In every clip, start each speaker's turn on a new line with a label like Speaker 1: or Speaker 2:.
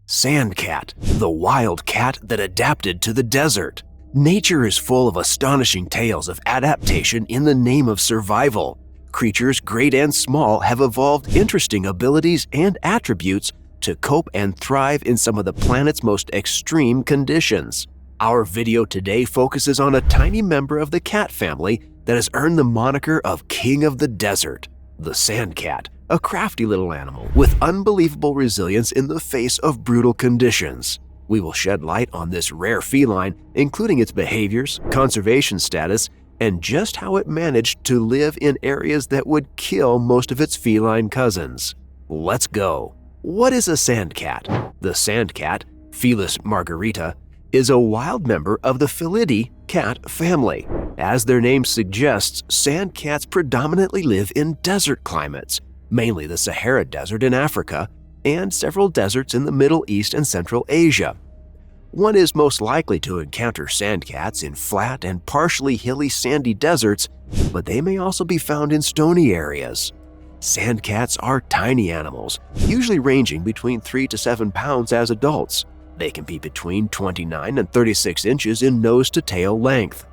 Speaker 1: Sand cat, the wild cat that adapted to the desert. Nature is full of astonishing tales of adaptation in the name of survival. Creatures great and small have evolved interesting abilities and attributes to cope and thrive in some of the planet's most extreme conditions. Our video today focuses on a tiny member of the cat family that has earned the moniker of King of the Desert, the sand cat, a crafty little animal with unbelievable resilience in the face of brutal conditions. We will shed light on this rare feline, including its behaviors, conservation status, and just how it managed to live in areas that would kill most of its feline cousins. Let's go! What is a sand cat? The sand cat, Felis margarita, is a wild member of the Felidae cat family. As their name suggests, sand cats predominantly live in desert climates, mainly the Sahara Desert in Africa and several deserts in the Middle East and Central Asia. One is most likely to encounter sand cats in flat and partially hilly sandy deserts, but they may also be found in stony areas. Sand cats are tiny animals, usually ranging between 3 to 7 pounds as adults. They can be between 29 and 36 inches in nose-to-tail length.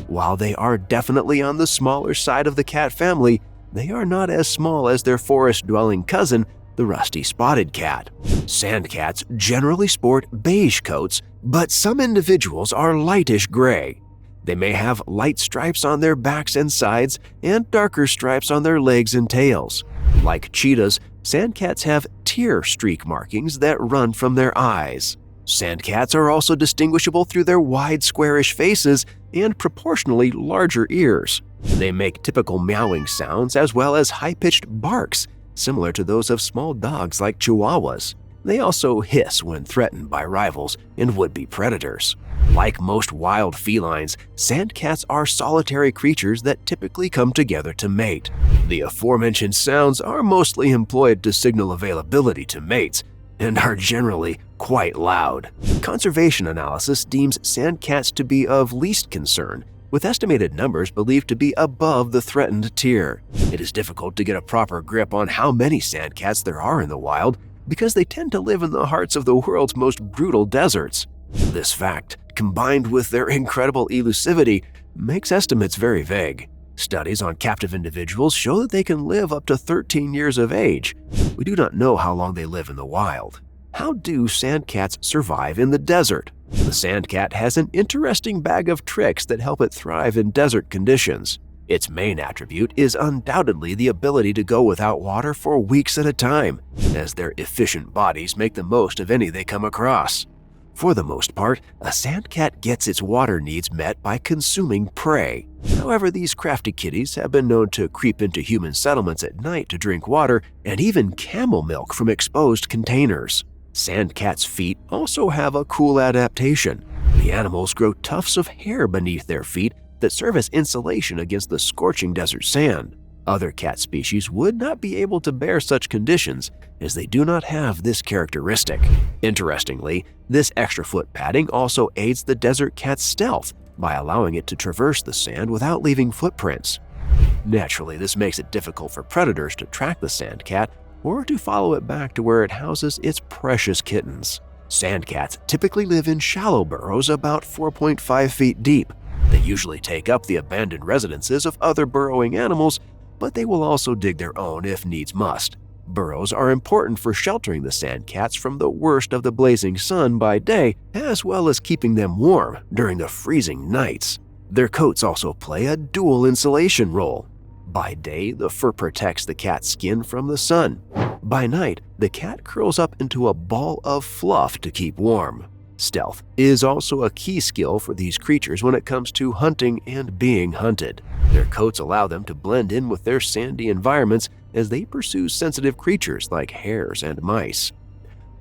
Speaker 1: While they are definitely on the smaller side of the cat family, they are not as small as their forest-dwelling cousin, the rusty spotted cat. Sand cats generally sport beige coats, but some individuals are lightish gray. They may have light stripes on their backs and sides and darker stripes on their legs and tails. Like cheetahs, sand cats have tear streak markings that run from their eyes. Sand cats are also distinguishable through their wide, squarish faces and proportionally larger ears. They make typical meowing sounds as well as high-pitched barks, similar to those of small dogs like chihuahuas. They also hiss when threatened by rivals and would-be predators. Like most wild felines, sand cats are solitary creatures that typically come together to mate. The aforementioned sounds are mostly employed to signal availability to mates, and are generally quite loud. Conservation analysis deems sand cats to be of least concern, with estimated numbers believed to be above the threatened tier. It is difficult to get a proper grip on how many sand cats there are in the wild because they tend to live in the hearts of the world's most brutal deserts. This fact, combined with their incredible elusivity, makes estimates very vague. Studies on captive individuals show that they can live up to 13 years of age. We do not know how long they live in the wild. How do sand cats survive in the desert? The sand cat has an interesting bag of tricks that help it thrive in desert conditions. Its main attribute is undoubtedly the ability to go without water for weeks at a time, as their efficient bodies make the most of any they come across. For the most part, a sand cat gets its water needs met by consuming prey. However, these crafty kitties have been known to creep into human settlements at night to drink water and even camel milk from exposed containers. Sand cats' feet also have a cool adaptation. The animals grow tufts of hair beneath their feet that serve as insulation against the scorching desert sand. Other cat species would not be able to bear such conditions as they do not have this characteristic. Interestingly, this extra foot padding also aids the desert cat's stealth by allowing it to traverse the sand without leaving footprints. Naturally, this makes it difficult for predators to track the sand cat or to follow it back to where it houses its precious kittens. Sand cats typically live in shallow burrows about 4.5 feet deep. They usually take up the abandoned residences of other burrowing animals, but they will also dig their own if needs must. Burrows are important for sheltering the sand cats from the worst of the blazing sun by day, as well as keeping them warm during the freezing nights. Their coats also play a dual insulation role. By day, the fur protects the cat's skin from the sun. By night, the cat curls up into a ball of fluff to keep warm. Stealth is also a key skill for these creatures when it comes to hunting and being hunted. Their coats allow them to blend in with their sandy environments as they pursue sensitive creatures like hares and mice.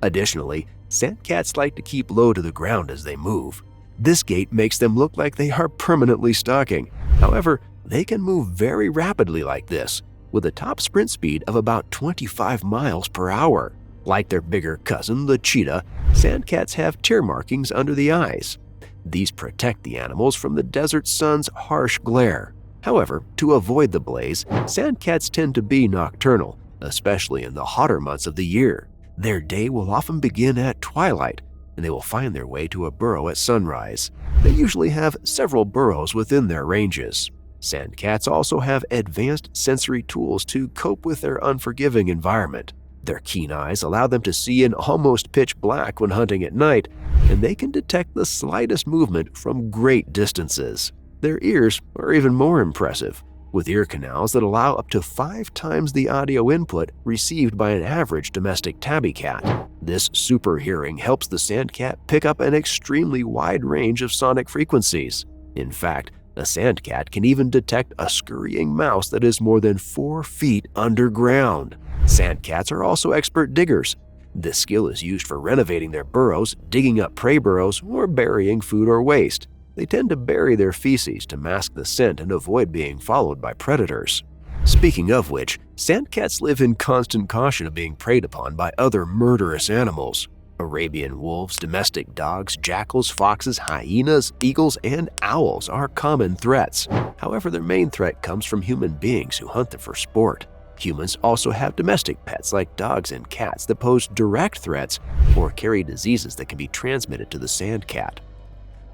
Speaker 1: Additionally, sand cats like to keep low to the ground as they move. This gait makes them look like they are permanently stalking. However, they can move very rapidly like this, with a top sprint speed of about 25 miles per hour. Like their bigger cousin, the cheetah, sand cats have tear markings under the eyes. These protect the animals from the desert sun's harsh glare. However, to avoid the blaze, sand cats tend to be nocturnal, especially in the hotter months of the year. Their day will often begin at twilight, and they will find their way to a burrow at sunrise. They usually have several burrows within their ranges. Sand cats also have advanced sensory tools to cope with their unforgiving environment. Their keen eyes allow them to see in almost pitch black when hunting at night, and they can detect the slightest movement from great distances. Their ears are even more impressive, with ear canals that allow up to 5 times the audio input received by an average domestic tabby cat. This super hearing helps the sand cat pick up an extremely wide range of sonic frequencies. In fact, a sand cat can even detect a scurrying mouse that is more than 4 feet underground. Sand cats are also expert diggers. This skill is used for renovating their burrows, digging up prey burrows, or burying food or waste. They tend to bury their feces to mask the scent and avoid being followed by predators. Speaking of which, sand cats live in constant caution of being preyed upon by other murderous animals. Arabian wolves, domestic dogs, jackals, foxes, hyenas, eagles, and owls are common threats. However, their main threat comes from human beings who hunt them for sport. Humans also have domestic pets like dogs and cats that pose direct threats or carry diseases that can be transmitted to the sand cat.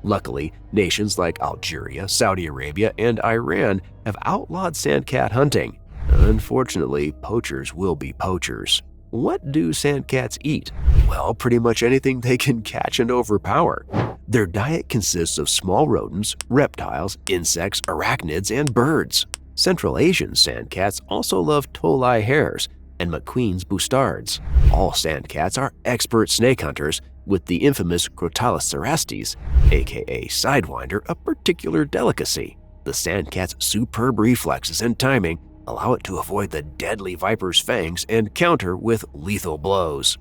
Speaker 1: Luckily, nations like Algeria, Saudi Arabia, and Iran have outlawed sand cat hunting. Unfortunately, poachers will be poachers. What do sand cats eat? Well, pretty much anything they can catch and overpower. Their diet consists of small rodents, reptiles, insects, arachnids, and birds. Central Asian sand cats also love tolai hares and McQueen's bustards. All sand cats are expert snake hunters, with the infamous Crotalus cerastes, aka Sidewinder, a particular delicacy. The sand cat's superb reflexes and timing allow it to avoid the deadly viper's fangs and counter with lethal blows.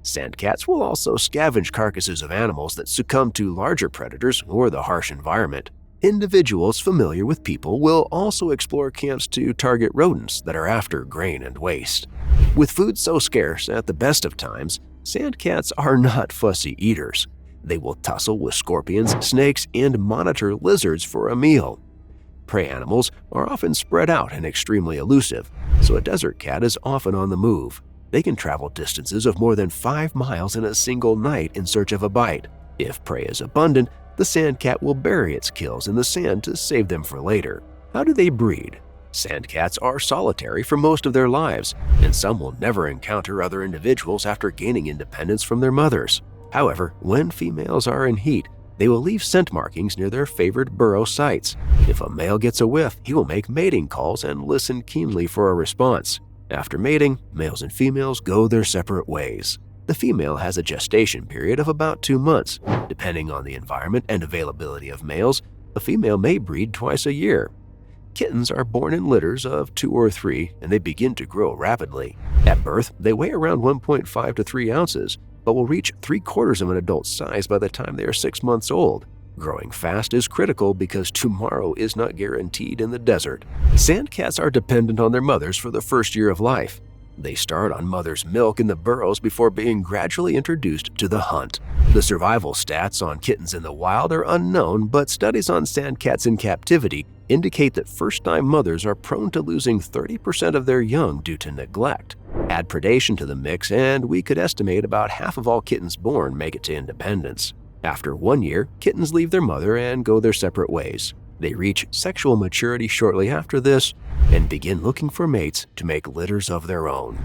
Speaker 1: Sand cats will also scavenge carcasses of animals that succumb to larger predators or the harsh environment. Individuals familiar with people will also explore camps to target rodents that are after grain and waste. With food so scarce at the best of times, sand cats are not fussy eaters. They will tussle with scorpions, snakes, and monitor lizards for a meal. Prey animals are often spread out and extremely elusive, so a desert cat is often on the move. They can travel distances of more than 5 miles in a single night in search of a bite. If prey is abundant, the sand cat will bury its kills in the sand to save them for later. How do they breed? Sand cats are solitary for most of their lives, and some will never encounter other individuals after gaining independence from their mothers. However, when females are in heat, they will leave scent markings near their favored burrow sites. If a male gets a whiff, he will make mating calls and listen keenly for a response. After mating, males and females go their separate ways. The female has a gestation period of about 2 months. Depending on the environment and availability of males, a female may breed twice a year. Kittens are born in litters of 2 or 3, and they begin to grow rapidly. At birth, they weigh around 1.5 to 3 ounces, but will reach 3/4 of an adult size by the time they are 6 months old. Growing fast is critical because tomorrow is not guaranteed in the desert. Sand cats are dependent on their mothers for the first year of life. They start on mother's milk in the burrows before being gradually introduced to the hunt. The survival stats on kittens in the wild are unknown, but studies on sand cats in captivity indicate that first-time mothers are prone to losing 30% of their young due to neglect. Add predation to the mix, and we could estimate about half of all kittens born make it to independence. After 1 year, kittens leave their mother and go their separate ways. They reach sexual maturity shortly after this and begin looking for mates to make litters of their own.